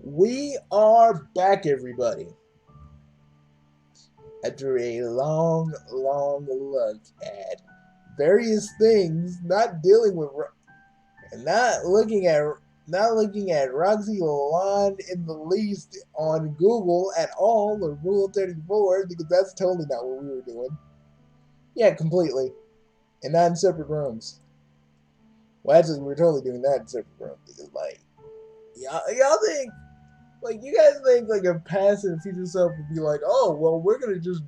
We are back, everybody, after a long look at various things, not dealing with and not looking at Roxy Lalonde in the least on Google at all or Rule 34 because that's totally not what we were doing. Yeah, completely, and not in separate rooms. Well, actually, we were totally doing that in separate rooms because, like, y'all think. Like, you guys think like a past and future self would be like, oh well, we're gonna just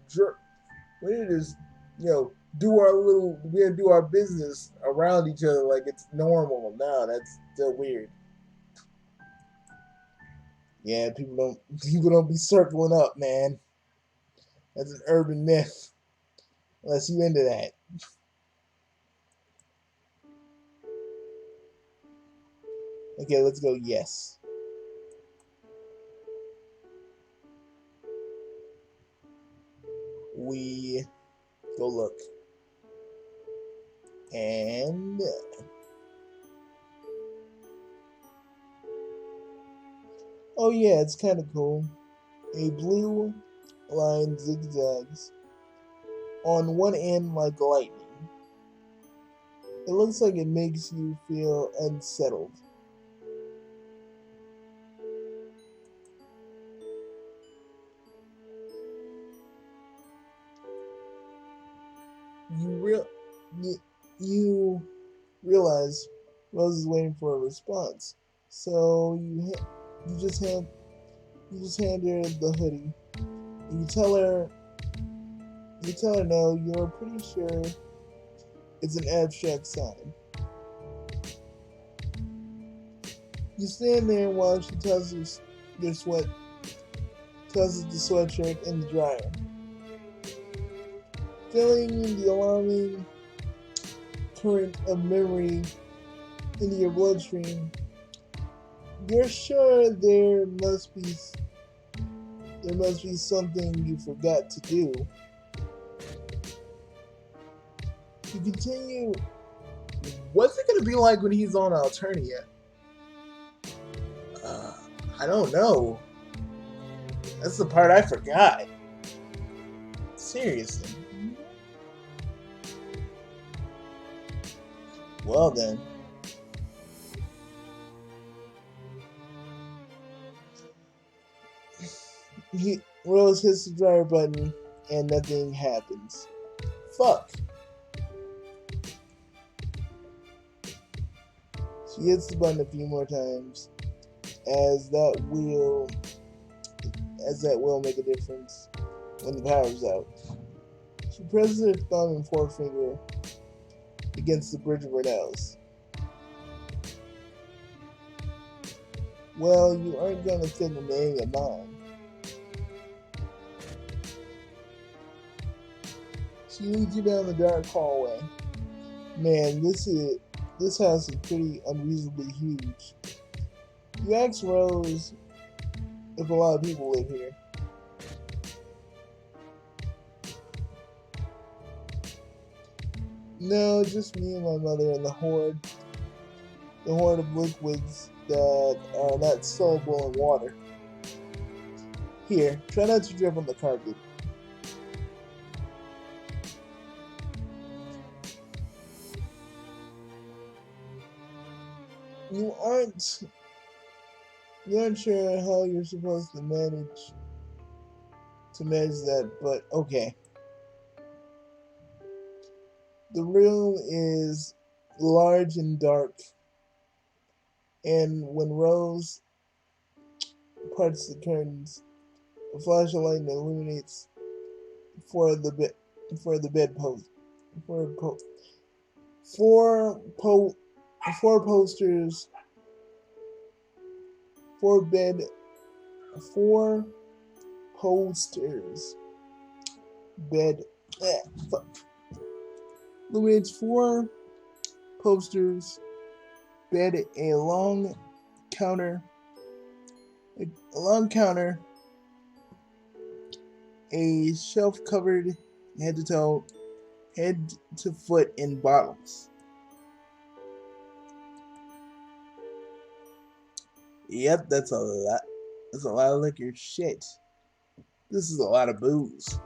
do our business around each other like it's normal. No, that's still weird. Yeah, people don't be circling up, man. That's an urban myth. Unless you into that. Okay, let's go. Yes, we go look and oh yeah, it's kind of cool. A blue line zigzags on one end like lightning. It looks like it makes you feel unsettled. You real you, you realize Rose is waiting for a response, so you just hand you just hand her the hoodie. And you tell her no. You're pretty sure it's an abstract sign. You stand there while she your sweat tosses the sweatshirt in the dryer, feeling the alarming current of memory into your bloodstream. You're sure there must be something you forgot to do. You continue. What's it gonna be like when he's on Alternia? Uh, I don't know. That's the part I forgot. Seriously. Well then. Rose hits the dryer button and nothing happens. Fuck. She hits the button a few more times as that will make a difference when the power's out. She presses her thumb and forefinger against the bridge of her nose. Well, you aren't gonna fit into any of mine. She leads you down the dark hallway. Man, this house is pretty unreasonably huge. You ask Rose if a lot of people live here. No, just me and my mother and the horde of liquids that are not soluble in water. Here, try not to drip on the carpet. You aren't you aren't sure how you're supposed to manage that, but okay. The room is large and dark, and when Rose parts the curtains, a flash of light illuminates for the bed for the bedpost for po- four po- four posters four bed four posters bed fuck. Illuminates four posters bed counter a long counter, a shelf covered head to toe, head to foot in bottles. Yep, that's a lot. That's a lot of liquor. Shit. This is a lot of booze.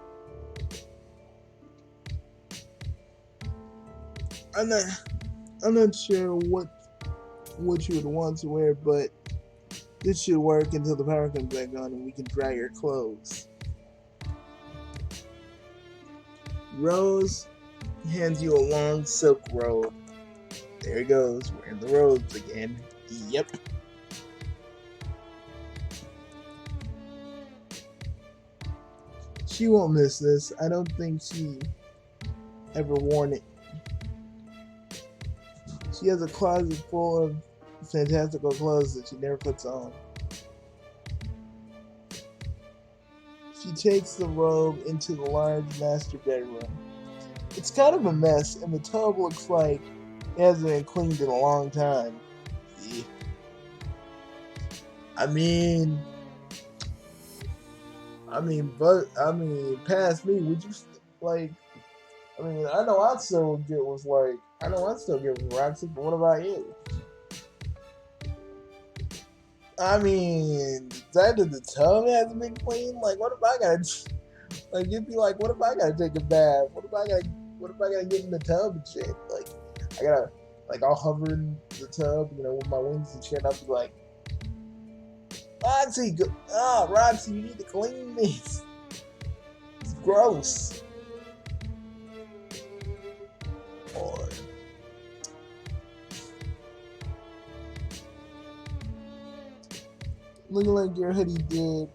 I'm not I'm not sure what you would want to wear, but this should work until the power comes back on and we can dry your clothes. Rose hands you a long silk robe. There he goes, wearing the robes again. Yep. She won't miss this. I don't think she ever worn it. She has a closet full of fantastical clothes that she never puts on. She takes the robe into the large master bedroom. It's kind of a mess, and the tub looks like it hasn't been cleaned in a long time. Yeah. I mean, past me, would you like? I mean, I know I'd still give Roxy, but what about you? I mean, that the tub hasn't been clean. Like, what if I gotta? Like, it'd be like, what if I gotta take a bath? What if I gotta get in the tub and shit? Like, I gotta, like, I'll hover in the tub, with my wings and shit. I'll be like, Roxy, Roxy, you need to clean this. It's gross. Or looking like your hoodie did.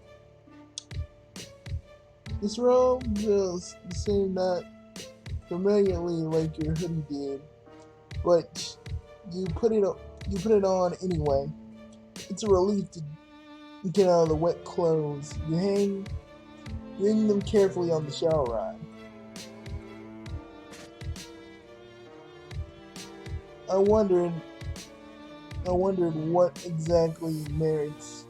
This robe feels the same, not familiarly like your hoodie did, but you put it on anyway. It's a relief to get out of the wet clothes. You hang them carefully on the shower rod. I wondered what exactly merits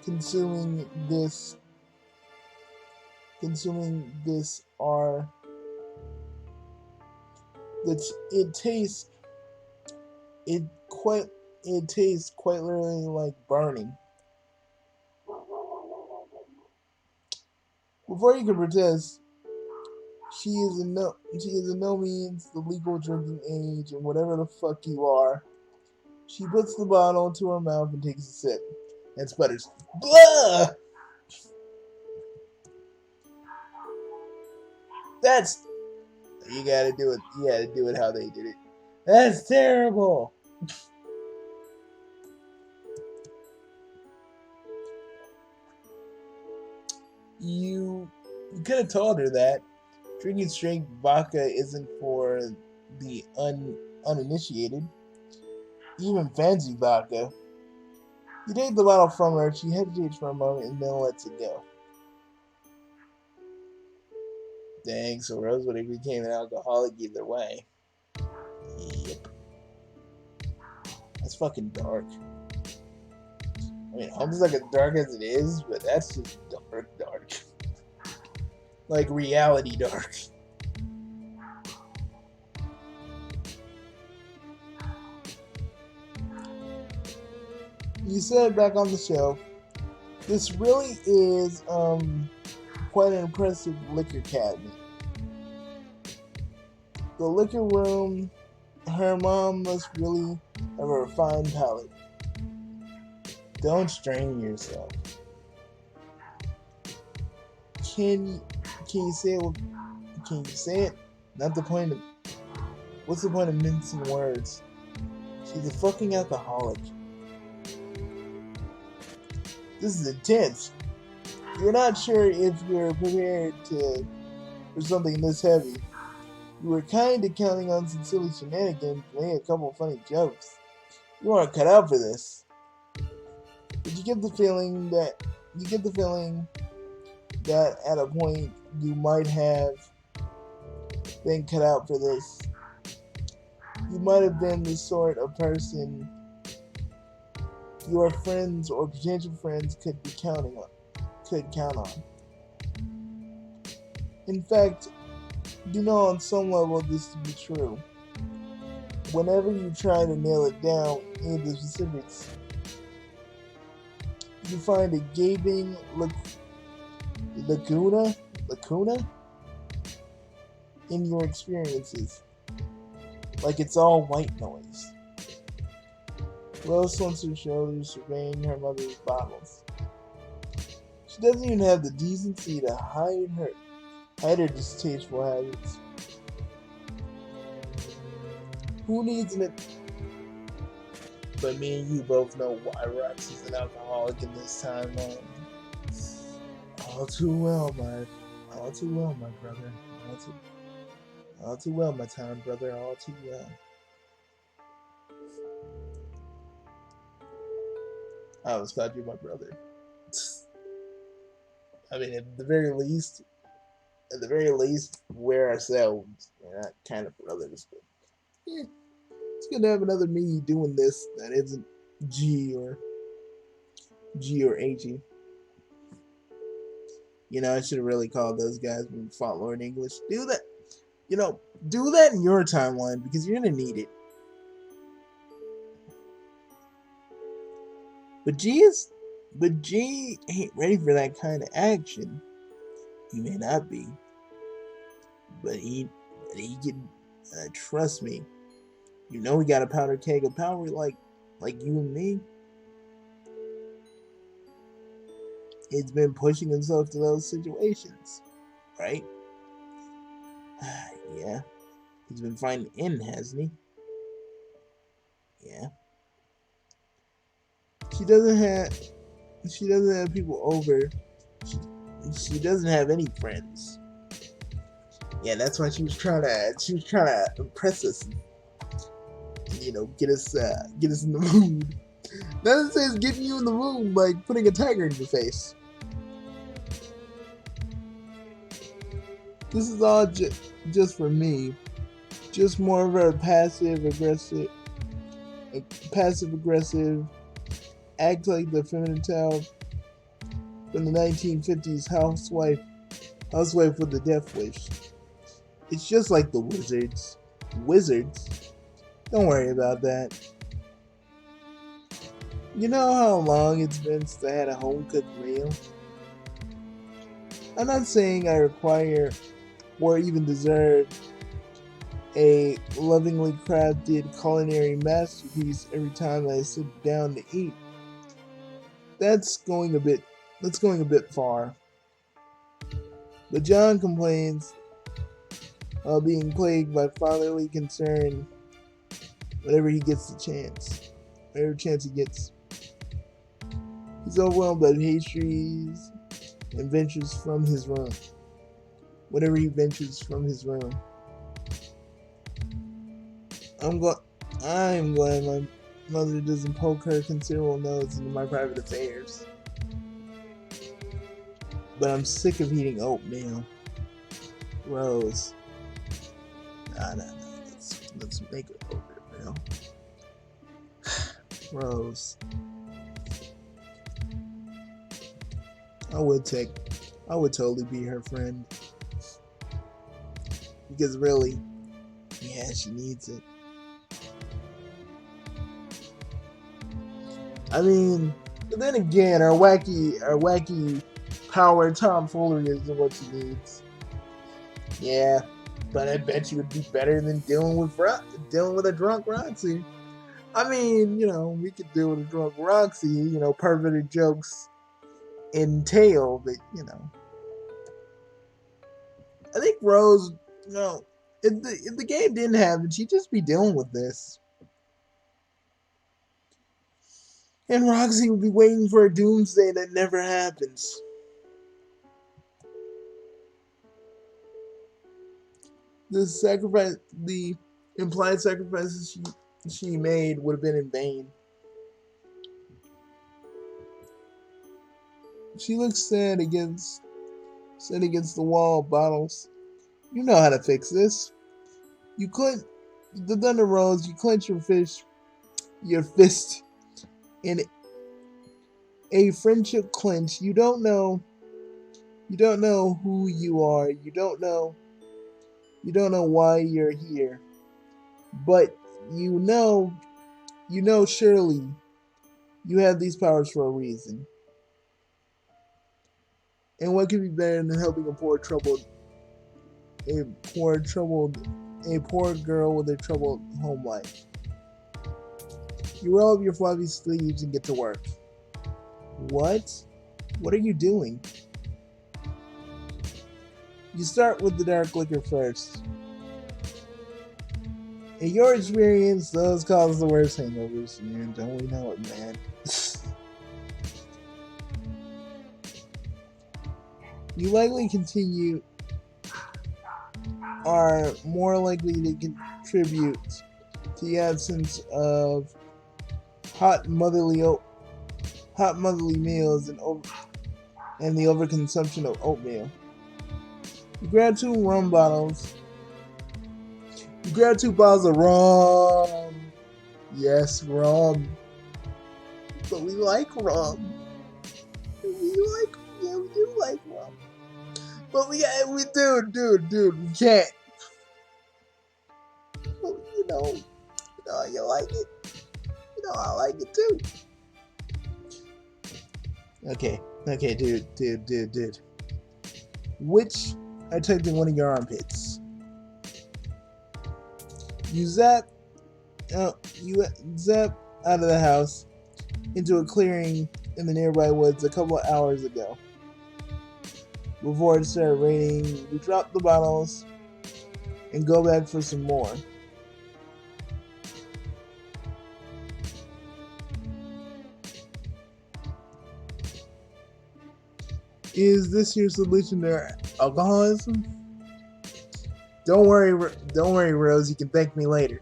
consuming this are that it tastes quite literally like burning. Before you can protest, she is in no means the legal drinking age, and whatever the fuck you are. She puts the bottle to her mouth and takes a sip, and sputters, "Blah!" That's you gotta do it. You gotta do it how they did it. That's terrible. You could have told her that drinking straight vodka isn't for the uninitiated, even fancy vodka. You take the bottle from her. She hesitates for a moment and then lets it go. Dang, so Rose would have became an alcoholic either way. Yep. That's fucking dark. I mean, almost like as dark as it is, but that's just dark. Like reality dark. You set it back on the shelf. This really is quite an impressive liquor cabinet. The liquor room, her mom must really have a refined palate. Don't strain yourself. Can you say it? Can you say it? Not the point of. What's the point of mincing words? She's a fucking alcoholic. This is intense. You're not sure if you're prepared for something this heavy. You were kind of counting on some silly shenanigans, maybe a couple of funny jokes. You weren't cut out for this. But you get the feeling that at a point you might have been cut out for this. You might have been the sort of person your friends or potential friends could count on. In fact, you know on some level this to be true. Whenever you try to nail it down in the specifics, You find a gaping lacuna in your experiences, like it's all white noise. Rose slumps her shoulders, surveying her mother's bottles. She doesn't even have the decency to hide her distasteful habits. Who needs it? But me and you both know why Roxy's an alcoholic in this timeline. All too well, my brother. All too well, my time brother. All too well. I always thought you were my brother. I mean, at the very least, we're ourselves. We're not kind of brothers, but yeah, it's good to have another me doing this that isn't G or H. You know, I should have really called those guys when we fought Lord English. Do that. You know, do that in your timeline because you're gonna need it. But G ain't ready for that kind of action. He may not be, but he can trust me. You know, he got a powder keg of power like you and me. He's been pushing himself to those situations, right? Yeah, he's been fighting in, hasn't he? Yeah. She doesn't have people over. She doesn't have any friends. Yeah, that's why she was trying to impress us. You know, get us in the mood. Nothing says getting you in the mood like putting a tiger in your face. This is all just for me. Just more of a passive aggressive, act like the feminine child from the 1950s housewife with the death wish. It's just like the wizards. Wizards? Don't worry about that. You know how long it's been since I had a home-cooked meal? I'm not saying I require or even deserve a lovingly crafted culinary masterpiece every time I sit down to eat. That's going a bit far. But John complains of being plagued by fatherly concern whenever he gets the chance. Whatever chance he gets. He's overwhelmed by pastries and ventures from his room. Whenever he ventures from his room. I'm glad my mother doesn't poke her considerable nose into my private affairs. But I'm sick of eating oatmeal. Rose. No. Let's make it oatmeal. Rose. I would totally be her friend. Because really, yeah, she needs it. I mean, but then again, our wacky power tomfoolery isn't what she needs. Yeah, but I bet you would be better than dealing with a drunk Roxy. I mean, you know, we could deal with a drunk Roxy. You know, perverted jokes entail, but you know, I think Rose, you know, if the game didn't happen, she'd just be dealing with this. And Roxy would be waiting for a doomsday that never happens. The implied sacrifices she made would have been in vain. She looks sad against the wall of bottles. You know how to fix this. You clench the thunder rolls. You clench your fist in a friendship clench. You don't know who you are. You don't know why you're here. But you know surely you have these powers for a reason. And what could be better than helping a poor girl with a troubled home life? You roll up your fluffy sleeves and get to work. What? What are you doing? You start with the dark liquor first. In your experience, those cause the worst hangovers. And don't we know it, man? You likely are more likely to contribute to the absence of hot motherly meals and the overconsumption of oatmeal. You grab 2 rum bottles. You grab 2 bottles of rum. Yes, rum. But we like rum. We do like rum. But we can't. Well, you know, you like it. I like it too. Okay, dude. Which I typed in one of your armpits. You zap out of the house into a clearing in the nearby woods a couple of hours ago. Before it started raining, you drop the bottles and go back for some more. Is this your solution to alcoholism? Don't worry, Rose. You can thank me later.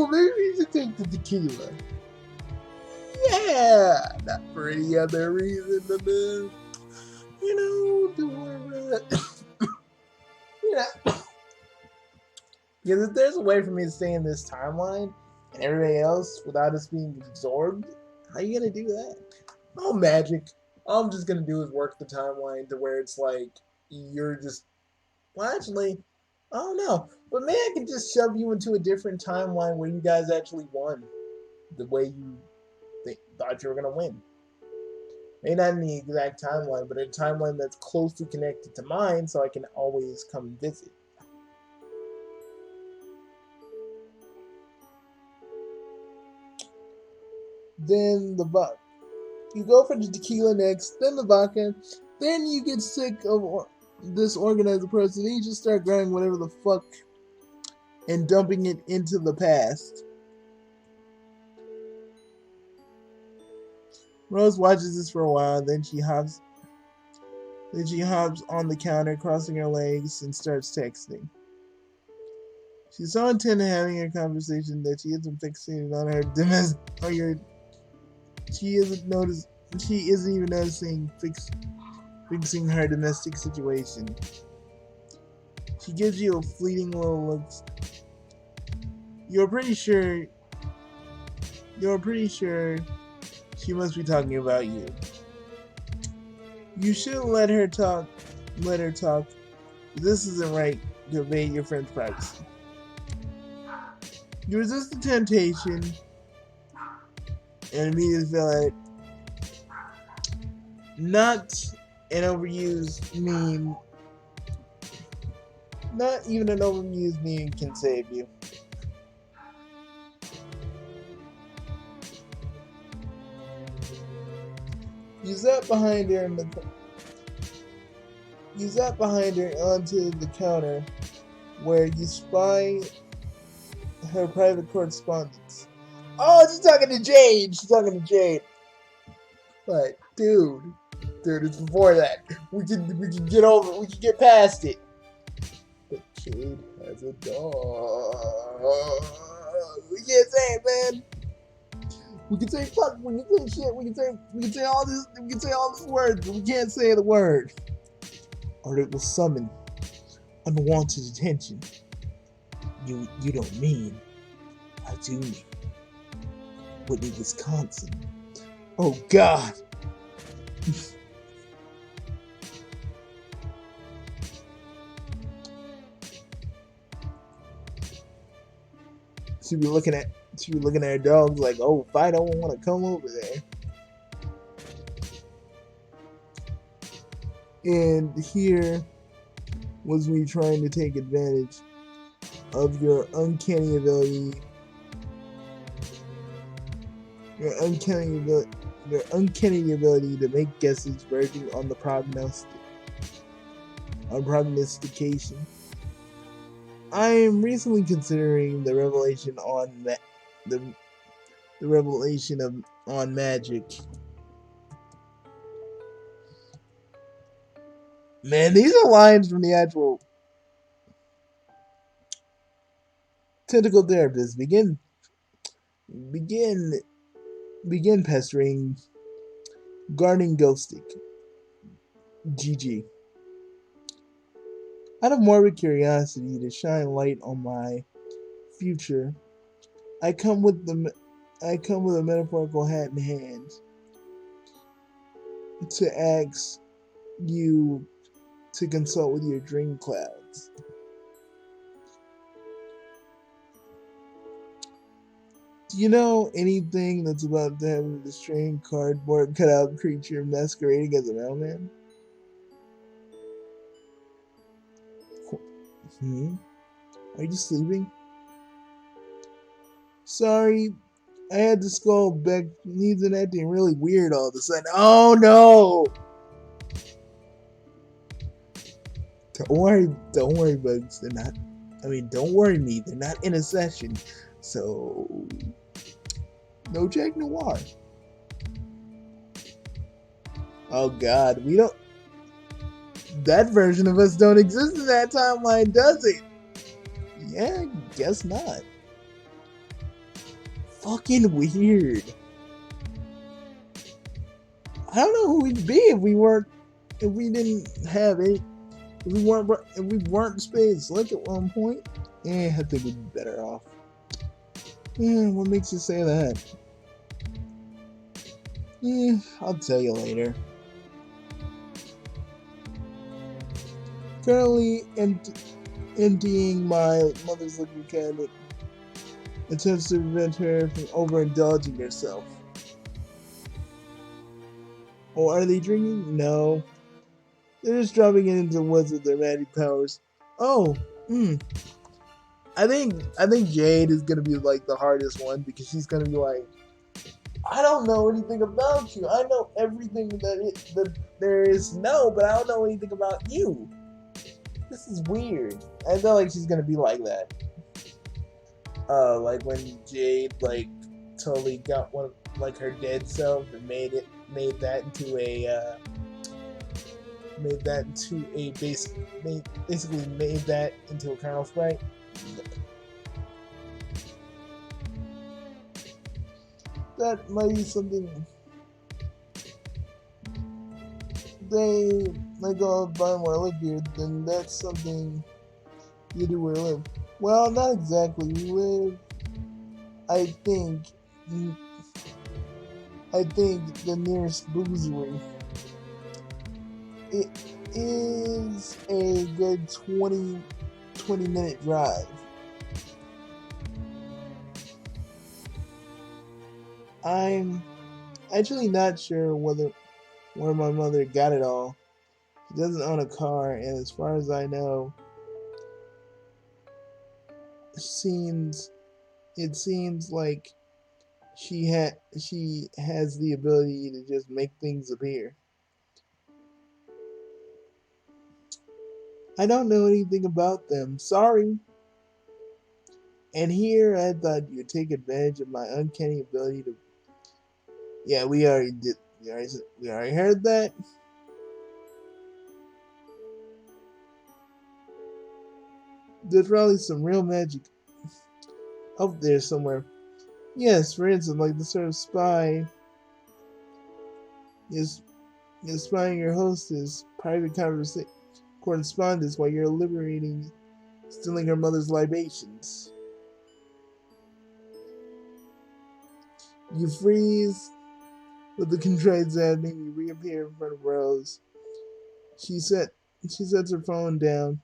Maybe we should take the tequila. Yeah, not for any other reason than don't worry about it. Because if there's a way for me to stay in this timeline and everybody else without us being absorbed, how are you gonna do that? Oh, magic. All I'm just gonna do is work the timeline to where it's like you're just. Well, actually, I don't know. But maybe I can just shove you into a different timeline where you guys actually won the way you thought you were gonna win. Maybe not in the exact timeline, but a timeline that's closely connected to mine, so I can always come visit. Then you go for the tequila next, then the vodka, then you get sick of this organized approach, and then you just start grabbing whatever the fuck and dumping it into the past. Rose watches this for a while, then she hops on the counter, crossing her legs, and starts texting. She's so intent on having a conversation that she isn't fixated on her She isn't even noticing fixing her domestic situation. She gives you a fleeting little look. You're pretty sure she must be talking about you. You shouldn't let her talk. This isn't right to evade your friend's privacy. You resist the temptation and immediately feel it. Not even an overused meme can save you. You zap behind her onto the counter where you spy her private correspondence. Oh, she's talking to Jade. But dude, it's before that. We can get past it. But Jade has a dog. We can't say it, man. We can say fuck, we can say shit, we can say all this words, but we can't say the word. Or it will summon unwanted attention. You don't mean. I do mean. Whitney, Wisconsin. Oh God. She be looking at her dogs like, oh, Fido won't want to come over there. And here was me trying to take advantage of your uncanny ability to make guesses verging on the prognostication. I am recently considering the revelation on magic. Man, these are lines from the actual tentacle therapist. Begin pestering, guarding ghostic. GG. Out of morbid curiosity to shine light on my future, I come with a metaphorical hat in hand to ask you to consult with your dream clouds. Do you know anything that's about to have a strange cardboard cutout creature masquerading as a mailman? Are you sleeping? Sorry, I had to skull back. He's acting really weird all of a sudden. Oh no! Don't worry, Bugs. They're not. I mean, don't worry me. They're not in a session, so no Jack Noir. Oh God, we don't. That version of us don't exist in that timeline, does it? Yeah, guess not. Fucking weird. I don't know who we'd be if we didn't have any. If we weren't Spade Slick at one point. I think we'd be better off. What makes you say that? I'll tell you later. Currently emptying my mother's liquor cabinet. Attempts to prevent her from overindulging herself. Oh, are they drinking? No. They're just dropping it into the woods with their magic powers. Oh, I think Jade is gonna be like the hardest one because she's gonna be like, I don't know anything about you. I know everything that there is to know, but I don't know anything about you. This is weird. I feel like she's gonna be like that. Like when Jade like totally got one like her dead self and made that into a kernel sprite. That might be something they like go buy more liquor, then that's something you do where you live. Well, not exactly. We live, I think the nearest boozery. It is a good 20-minute drive. I'm actually not sure where my mother got it all. She doesn't own a car, and as far as I know, it seems like she has the ability to just make things appear. I don't know anything about them. Sorry. And here I thought you'd take advantage of my uncanny ability to. Yeah, we already did. We already heard that. There's probably some real magic up there somewhere. Yes, for instance, like the sort of spy is spying your hostess private correspondence while you're stealing her mother's libations. You freeze with the contrite happening. You reappear in front of Rose. She sets her phone down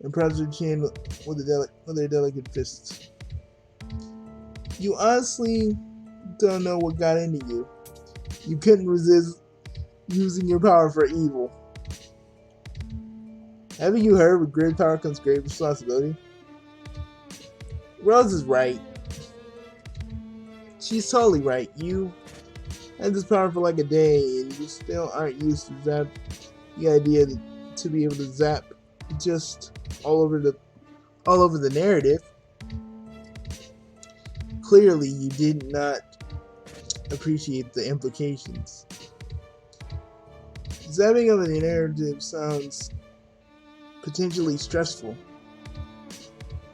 and props her chin with her delicate fists. You honestly don't know what got into you. You couldn't resist using your power for evil. Haven't you heard with great power comes great responsibility? Rose is right. She's totally right. You had this power for like a day and you still aren't used to the idea to be able to zap just all over the narrative. Clearly you did not appreciate the implications. Zapping of the narrative sounds potentially stressful.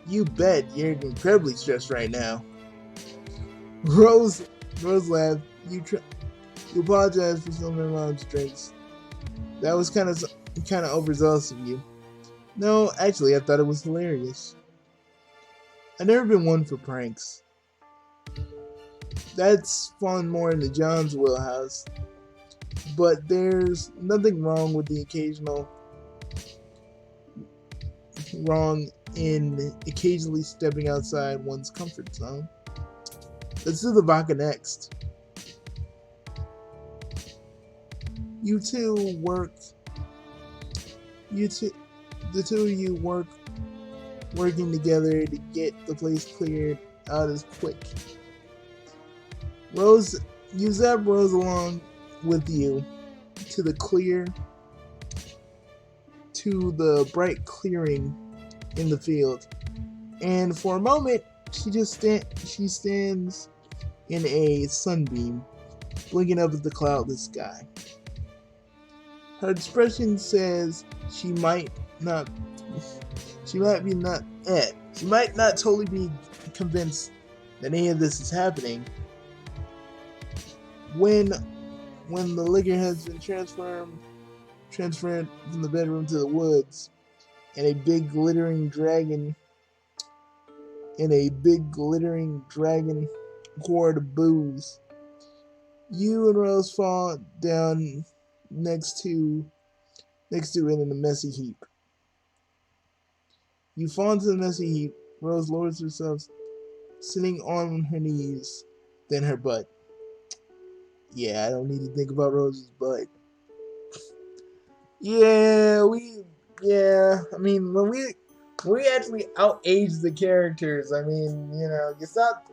You bet you're incredibly stressed right now. Rose laughed. You apologize for some of my mom's drinks. That was kind of overzealous of you. No, actually, I thought it was hilarious. I've never been one for pranks. That's fallen more into John's wheelhouse. But there's nothing wrong with the occasional wrong in occasionally stepping outside one's comfort zone. Let's do the vodka next. The two of you working together to get the place cleared out as quick. You zap Rose along with you to the bright clearing in the field, and for a moment she stands in a sunbeam, blinking up at the cloudless sky. Her expression says she might not totally be convinced that any of this is happening. When the liquor has been transferred from the bedroom to the woods, and a big glittering dragon hoard of booze, you and Rose fall down next to it in a messy heap. You fall into the messy heap. Rose lowers herself, sitting on her knees, then her butt. Yeah, I don't need to think about Rose's butt. I mean, when we actually outage the characters, I mean, you stop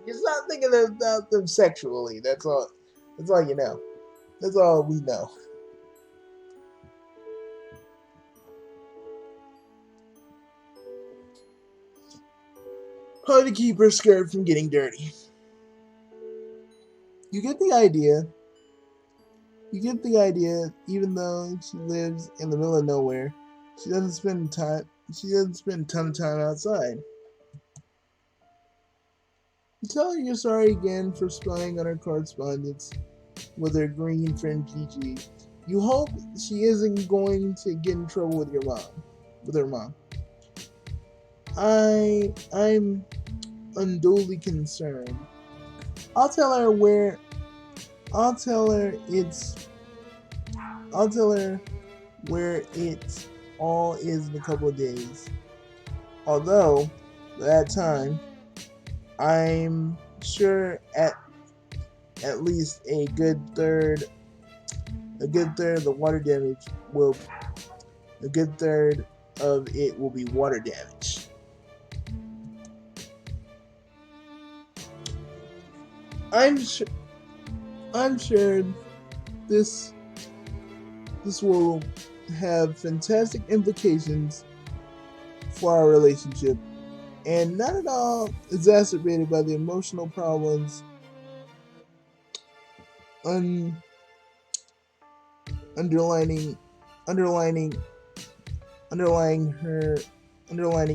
thinking about them sexually. That's all you know. That's all we know. Probably to keep her skirt from getting dirty. You get the idea. Even though she lives in the middle of nowhere, she doesn't spend a ton of time outside. You tell her you're sorry again for spying on her correspondence with her green friend Gigi. You hope she isn't going to get in trouble with her mom. I'm unduly concerned. I'll tell her where it all is in a couple of days. Although, by that time, I'm sure at least a good third of the water damage will be water damage. I'm sure this will have fantastic implications for our relationship, and not at all exacerbated by the emotional problems underlining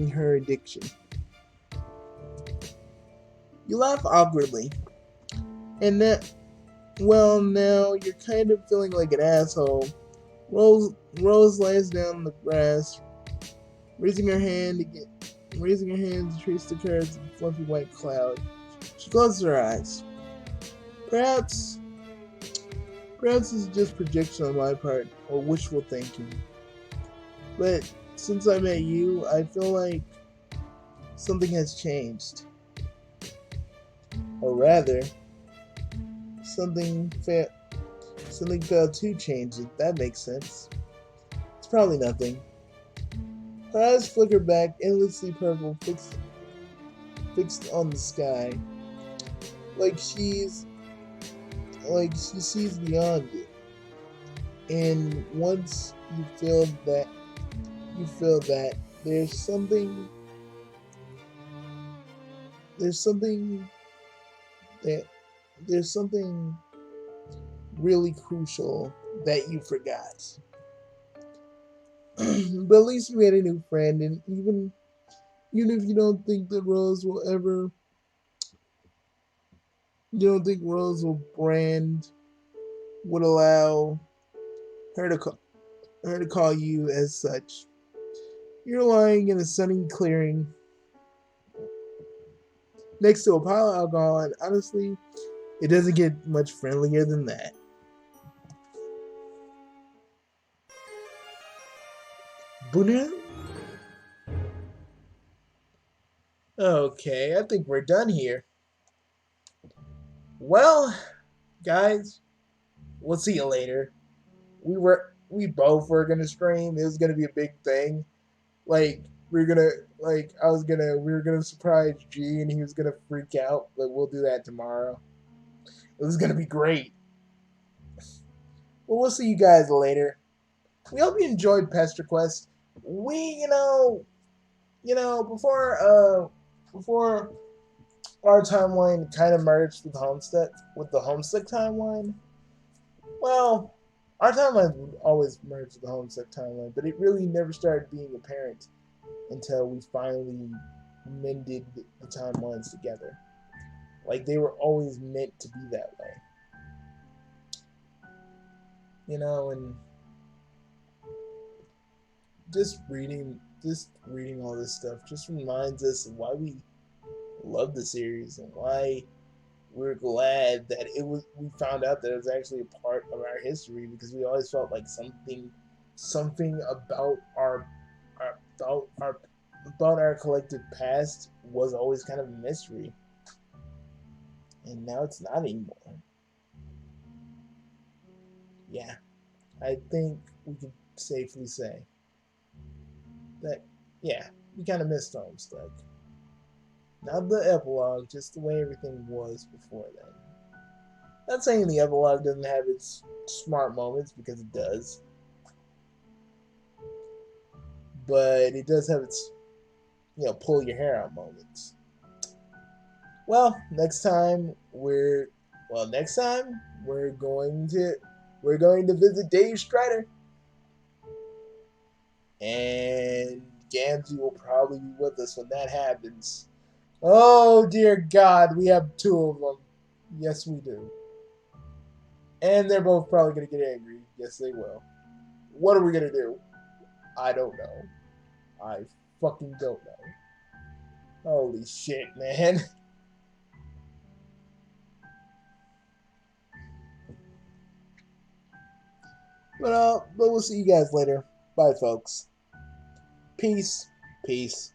her addiction. You laugh awkwardly, and now you're kind of feeling like an asshole. Rose lays down on the grass, raising her hand to trace the curves of the fluffy white cloud. She closes her eyes. Perhaps this is just projection on my part, or wishful thinking. But since I met you, I feel like something has changed. A Or rather, something fa- something failed to change it. That makes sense. It's probably nothing. Her eyes flicker back, endlessly purple, fixed on the sky, like she sees beyond it. And once you feel that there's something there's something that there's something really crucial that you forgot. But at least you made a new friend, and even if you don't think Rose will brand would allow her to call you as such. You're lying in a sunny clearing next to a pile of alcohol, and honestly, it doesn't get much friendlier than that. Buna? Okay, I think we're done here. Well, guys, we'll see you later. We both were gonna stream. It was gonna be a big thing. Like we were gonna surprise G and he was gonna freak out, but we'll do that tomorrow. It was gonna be great. Well, we'll see you guys later. We hope you enjoyed Pester Quest. We, before our timeline kind of merged with the Homestuck timeline. Well, our timeline would always merge with the Homestuck timeline, but it really never started being apparent until we finally mended the timelines together. Like they were always meant to be that way. And just reading all this stuff just reminds us of why we love the series and why we're glad that we found out that it was actually a part of our history, because we always felt like something about our collective past was always kind of a mystery, and now it's not anymore. Yeah, I think we can safely say that, yeah, we kind of missed Homestuck. Not the epilogue, just the way everything was before then. Not saying the epilogue doesn't have its smart moments, because it does, but it does have its pull your hair out moments. Well, next time we're going to visit Dave Strider, and Gamgee will probably be with us when that happens. Oh dear God, we have two of them. Yes, we do. And they're both probably going to get angry. Yes, they will. What are we going to do? I don't know. I fucking don't know. Holy shit, man. But we'll see you guys later. Bye, folks. Peace. Peace.